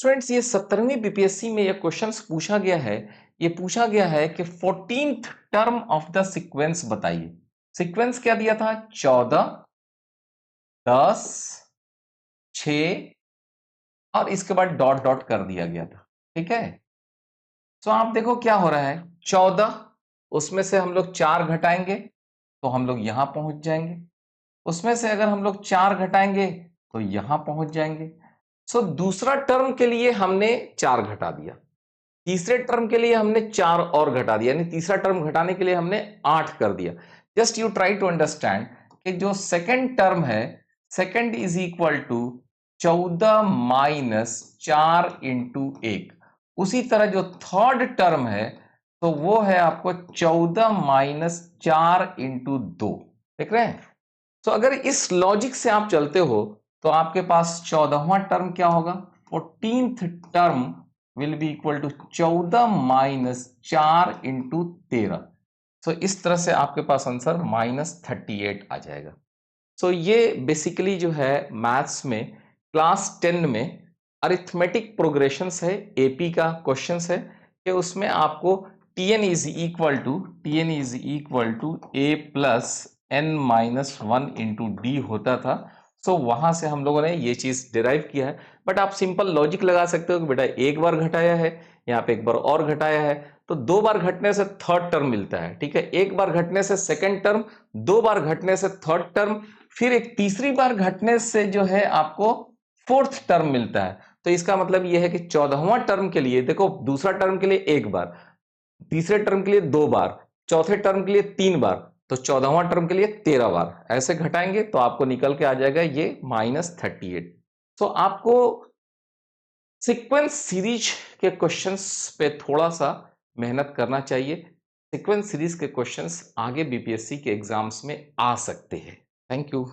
Students ये 17वीं BPSC में ये क्वेश्चंस पूछा गया है। ये पूछा गया है कि 14th term of the sequence बताइए। सीक्वेंस क्या दिया था? 14, 10, 6 और इसके बाद डॉट डॉट कर दिया गया था। ठीक है, तो आप देखो क्या हो रहा है। 14 उसमें से हम लोग 4 घटाएंगे तो हम लोग यहां पहुंच जाएंगे। उसमें से अगर हम लोग 4 घटाएंगे तो यहां पहुंच जाएंगे। सो दूसरा टर्म के लिए हमने 4 घटा दिया, तीसरे टर्म के लिए हमने 4 और घटा दिया, यानी तीसरा टर्म घटाने के लिए हमने 8 कर दिया। Just you try to understand कि जो सेकंड टर्म है, second is equal to 14 minus 4 into 1। उसी तरह जो थर्ड टर्म है तो वो है आपको 14 माइनस 4 इंटू 2। देख रहे हैं? तो अगर इस लॉजिक से आप चलते हो तो आपके पास 14वां टर्म क्या होगा? 14th term will be equal to 14 minus 4 into 13। So इस तरह से आपके पास आंसर -38 आ जाएगा। सो ये बेसिकली जो है मैथ्स में क्लास 10 में अरिथमेटिक प्रोग्रेशंस है, एपी का क्वेश्चंस है कि उसमें आपको TN is equal to A plus N minus 1 into D होता था। सो वहां से हम लोगों ने ये चीज डिराइव किया है। बट आप सिंपल लॉजिक लगा सकते हो कि बेटा एक बार घटाया है, यहाँ पे एक बार और घटाया है, तो 2 बार घटने से थर्ड टर्म मिलता है। ठीक है, एक बार घटने से सेकंड टर्म, 2 बार घटने से थर्ड टर्म, फिर एक तीसरी बार घटने से जो है आपको फोर्थ टर्म मिलता है। तो इसका मतलब यह है कि 14वां टर्म के लिए देखो, दूसरा टर्म के लिए एक बार, तीसरे टर्म के लिए 2 बार, चौथे टर्म के लिए 3 बार, तो 14वां टर्म के लिए 13 बार ऐसे घटाएंगे तो आपको निकल के आ जाएगा ये -38। तो आपको सीक्वेंस सीरीज के क्वेश्चंस पे थोड़ा सा मेहनत करना चाहिए। सीक्वेंस सीरीज के क्वेश्चंस आगे बीपीएससी के एग्जाम्स में आ सकते हैं। Thank you.